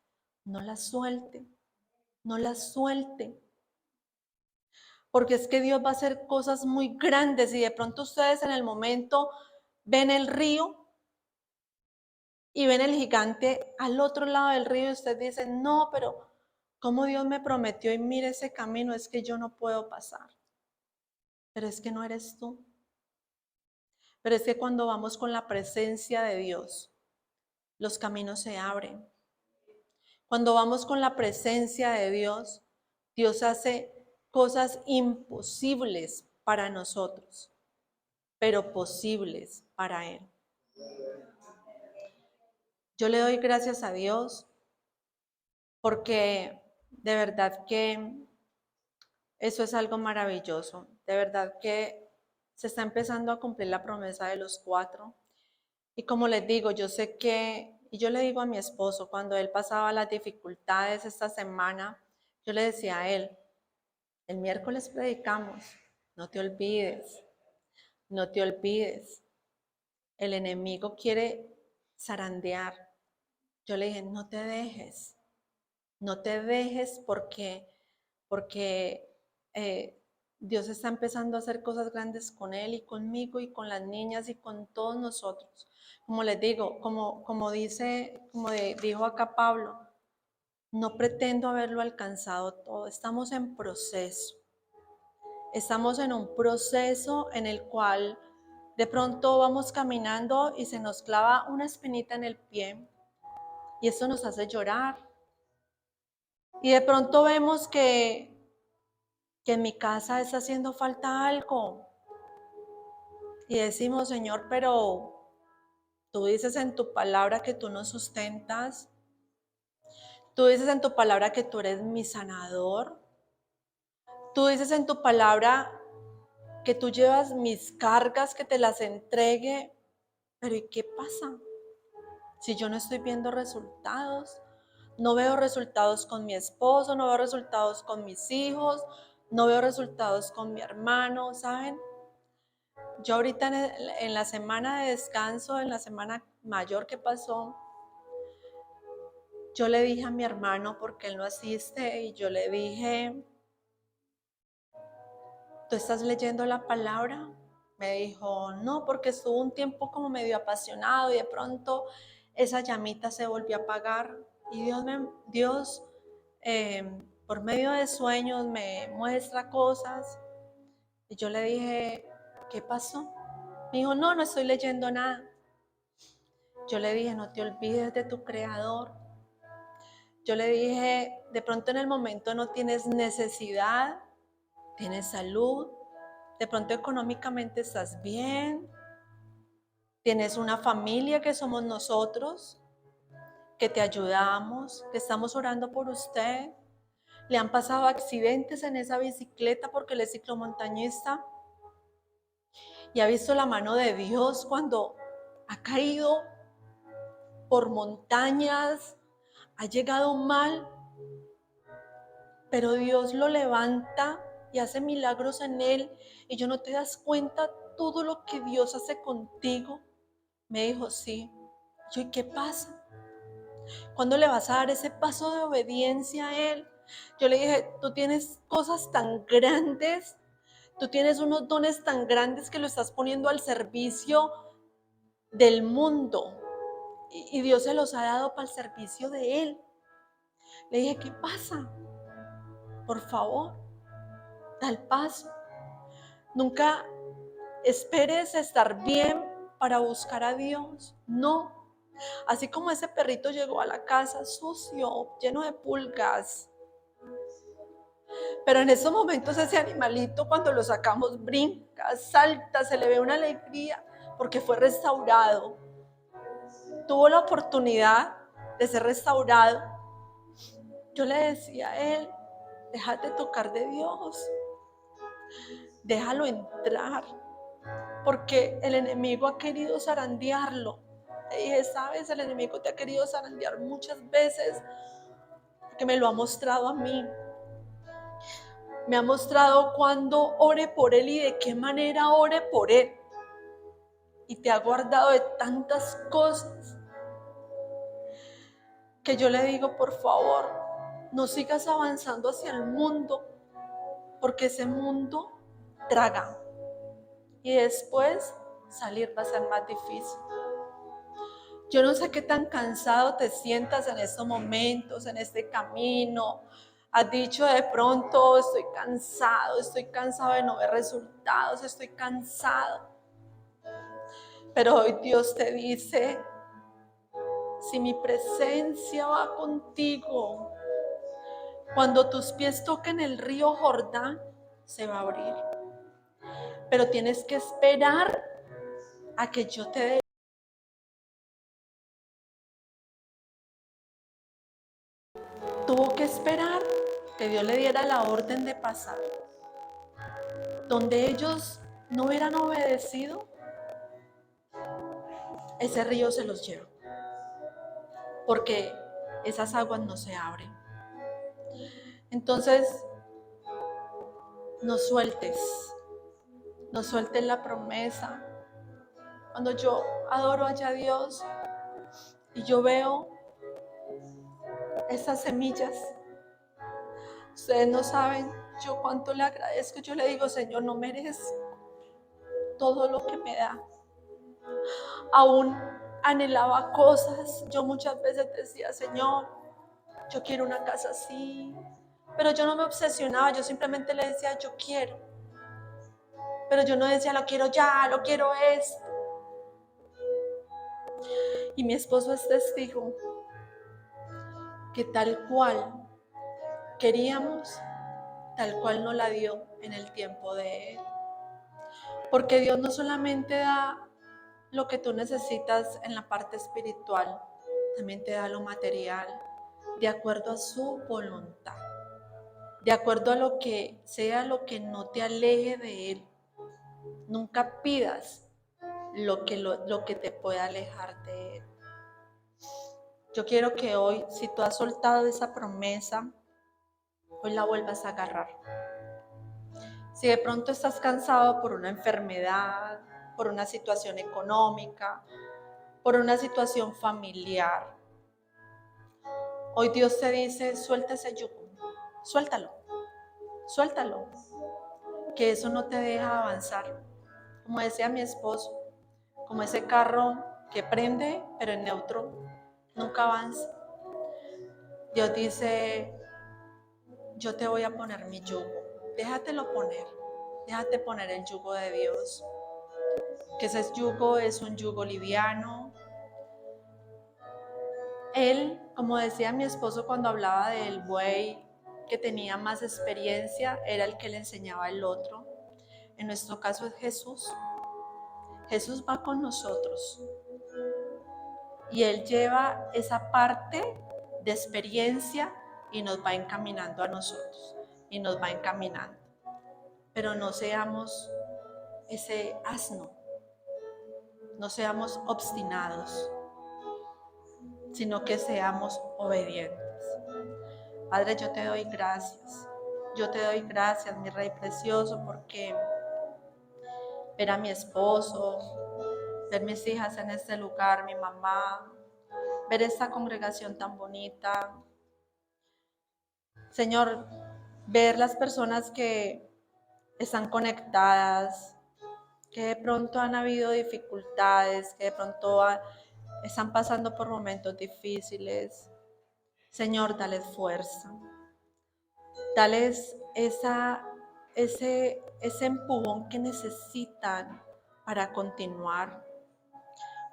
No la suelten, no la suelten. Porque es que Dios va a hacer cosas muy grandes y de pronto ustedes en el momento ven el río y ven el gigante al otro lado del río y ustedes dicen, no, pero como Dios me prometió y mire ese camino, es que yo no puedo pasar. Pero es que no eres tú. Pero es que cuando vamos con la presencia de Dios, los caminos se abren. Cuando vamos con la presencia de Dios, Dios hace cosas imposibles para nosotros, pero posibles para Él. Yo le doy gracias a Dios porque de verdad que eso es algo maravilloso. De verdad que se está empezando a cumplir la promesa de los 4. Y como les digo, yo sé que, y yo le digo a mi esposo, cuando él pasaba las dificultades esta semana, yo le decía a él, el miércoles predicamos, no te olvides, no te olvides. El enemigo quiere zarandear. Yo le dije, no te dejes, no te dejes porque Dios está empezando a hacer cosas grandes con él y conmigo y con las niñas y con todos nosotros. Como les digo, dijo acá Pablo, no pretendo haberlo alcanzado todo, estamos en proceso. Estamos en un proceso en el cual de pronto vamos caminando y se nos clava una espinita en el pie y eso nos hace llorar. Y de pronto vemos que en mi casa está haciendo falta algo. Y decimos, Señor, pero tú dices en tu palabra que tú nos sustentas. Tú dices en tu palabra que tú eres mi sanador. Tú dices en tu palabra que tú llevas mis cargas, que te las entregue. Pero ¿y qué pasa? Si yo no estoy viendo resultados, no veo resultados con mi esposo, no veo resultados con mis hijos, no veo resultados con mi hermano, ¿saben? Yo ahorita en la semana de descanso, en la semana mayor que pasó, yo le dije a mi hermano, porque él no asiste, y yo le dije, ¿tú estás leyendo la palabra? Me dijo, no, porque estuvo un tiempo como medio apasionado y de pronto esa llamita se volvió a apagar. Y Dios por medio de sueños me muestra cosas. Y yo le dije, ¿qué pasó? Me dijo, no estoy leyendo nada. Yo le dije, no te olvides de tu Creador. Yo le dije, de pronto en el momento no tienes necesidad, tienes salud, de pronto económicamente estás bien, tienes una familia que somos nosotros, que te ayudamos, que estamos orando por usted. Le han pasado accidentes en esa bicicleta porque él es ciclomontañista y ha visto la mano de Dios cuando ha caído por montañas, ha llegado mal, pero Dios lo levanta y hace milagros en él y yo no te das cuenta todo lo que Dios hace contigo. Me dijo, sí. Yo, ¿y qué pasa? ¿Cuándo le vas a dar ese paso de obediencia a él? Yo le dije, tú tienes cosas tan grandes, tú tienes unos dones tan grandes que lo estás poniendo al servicio del mundo y Dios se los ha dado para el servicio de él. Le dije, ¿qué pasa? Por favor, da el paso. Nunca esperes estar bien para buscar a Dios. No. Así como ese perrito llegó a la casa sucio, lleno de pulgas. Pero en esos momentos ese animalito cuando lo sacamos brinca, salta, se le ve una alegría porque fue restaurado. Tuvo la oportunidad de ser restaurado. Yo le decía a él, déjate tocar de Dios. Déjalo entrar. Porque el enemigo ha querido zarandearlo. Le dije, ¿sabes? El enemigo te ha querido zarandear muchas veces porque me lo ha mostrado a mí. Me ha mostrado cuándo ore por él y de qué manera ore por él. Y te ha guardado de tantas cosas que yo le digo, por favor, no sigas avanzando hacia el mundo, porque ese mundo traga. Y después salir va a ser más difícil. Yo no sé qué tan cansado te sientas en estos momentos, en este camino. Has dicho de pronto, estoy cansado de no ver resultados, estoy cansado. Pero hoy Dios te dice, si mi presencia va contigo, cuando tus pies toquen el río Jordán, se va a abrir. Pero tienes que esperar a que yo te dé. Tuvo que esperar que Dios le diera la orden de pasar. Donde ellos no hubieran obedecido, ese río se los lleva. Porque esas aguas no se abren. Entonces, no sueltes la promesa. Cuando yo adoro allá a Dios y yo veo esas semillas, ustedes no saben yo cuánto le agradezco. Yo le digo, Señor, no merezco todo lo que me da. Aún anhelaba cosas. Yo muchas veces decía, Señor, yo quiero una casa así. Pero yo no me obsesionaba, yo simplemente le decía, yo quiero. Pero yo no decía, lo quiero ya, lo quiero esto. Y mi esposo es testigo que tal cual queríamos, tal cual nos la dio en el tiempo de él. Porque Dios no solamente da lo que tú necesitas en la parte espiritual, también te da lo material, de acuerdo a su voluntad, de acuerdo a lo que sea lo que no te aleje de él. Nunca pidas lo que te pueda alejar de él. Yo quiero que hoy, si tú has soltado esa promesa, hoy la vuelvas a agarrar. Si de pronto estás cansado por una enfermedad, por una situación económica, por una situación familiar, hoy Dios te dice, suelta ese yugo, suéltalo, que eso no te deja avanzar. Como decía mi esposo, como ese carro que prende, pero en neutro, nunca avanza. Dios dice, yo te voy a poner mi yugo. Déjatelo poner. Déjate poner el yugo de Dios. Que ese yugo es un yugo liviano. Él, como decía mi esposo cuando hablaba del buey que tenía más experiencia, era el que le enseñaba al otro. En nuestro caso es Jesús. Jesús va con nosotros y Él lleva esa parte de experiencia y nos va encaminando a nosotros y nos va encaminando. Pero no seamos ese asno, no seamos obstinados, sino que seamos obedientes. Padre, yo te doy gracias. Yo te doy gracias, mi Rey precioso, porque ver a mi esposo, ver mis hijas en este lugar, mi mamá, ver esta congregación tan bonita. Señor, ver las personas que están conectadas, que de pronto han habido dificultades, que de pronto están pasando por momentos difíciles. Señor, dales fuerza. Dales ese empujón que necesitan para continuar.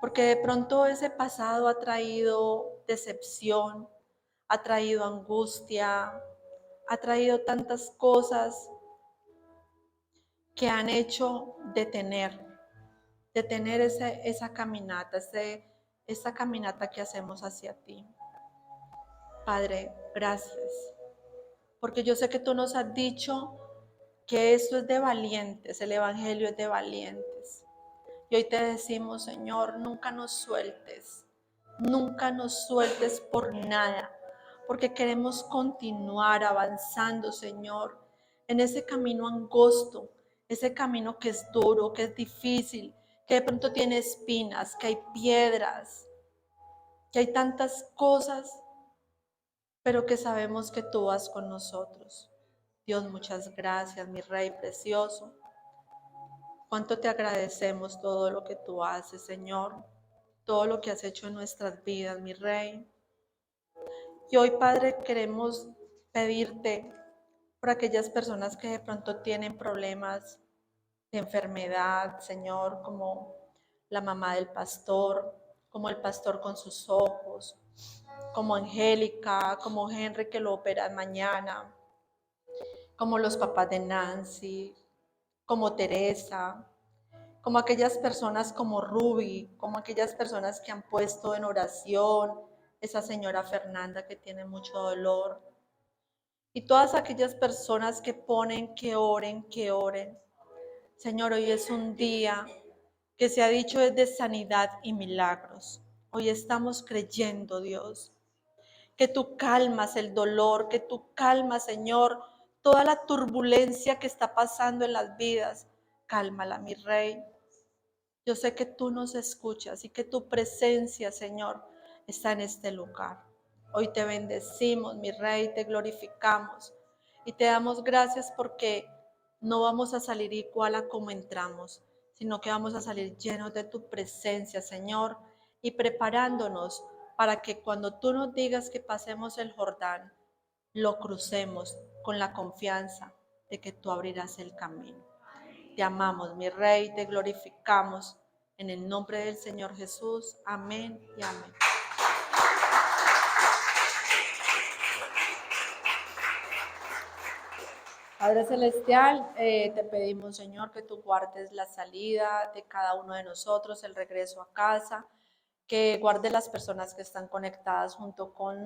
Porque de pronto ese pasado ha traído decepción, ha traído angustia, ha traído tantas cosas que han hecho detener esa caminata, esa caminata que hacemos hacia ti. Padre, gracias, porque yo sé que tú nos has dicho que esto es de valientes, el evangelio es de valientes. Y hoy te decimos, Señor, nunca nos sueltes por nada, porque queremos continuar avanzando, Señor, en ese camino angosto, ese camino que es duro, que es difícil, que de pronto tiene espinas, que hay piedras, que hay tantas cosas, pero que sabemos que tú vas con nosotros. Dios, muchas gracias, mi Rey precioso. Cuánto te agradecemos todo lo que tú haces, Señor, todo lo que has hecho en nuestras vidas, mi Rey. Y hoy, Padre, queremos pedirte por aquellas personas que de pronto tienen problemas de enfermedad, Señor, como la mamá del pastor, como el pastor con sus ojos, como Angélica, como Henry que lo opera mañana, como los papás de Nancy, como Teresa, como aquellas personas como Ruby, como aquellas personas que han puesto en oración, esa señora Fernanda que tiene mucho dolor, y todas aquellas personas que ponen que oren, que oren. Señor, hoy es un día que se ha dicho es de sanidad y milagros. Hoy estamos creyendo, Dios, que tú calmas el dolor, que tú calmas, Señor, toda la turbulencia que está pasando en las vidas. Cálmala, mi Rey. Yo sé que tú nos escuchas y que tu presencia, Señor, está en este lugar. Hoy te bendecimos, mi Rey, te glorificamos y te damos gracias porque no vamos a salir igual a como entramos, sino que vamos a salir llenos de tu presencia, Señor, y preparándonos para que cuando tú nos digas que pasemos el Jordán, lo crucemos con la confianza de que tú abrirás el camino. Te amamos, mi Rey, te glorificamos. En el nombre del Señor Jesús. Amén y amén. Padre Celestial, te pedimos, Señor, que tú guardes la salida de cada uno de nosotros, el regreso a casa, que guarde las personas que están conectadas junto con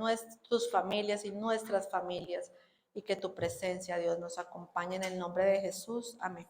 tus familias y nuestras familias, y que tu presencia, Dios, nos acompañe en el nombre de Jesús. Amén.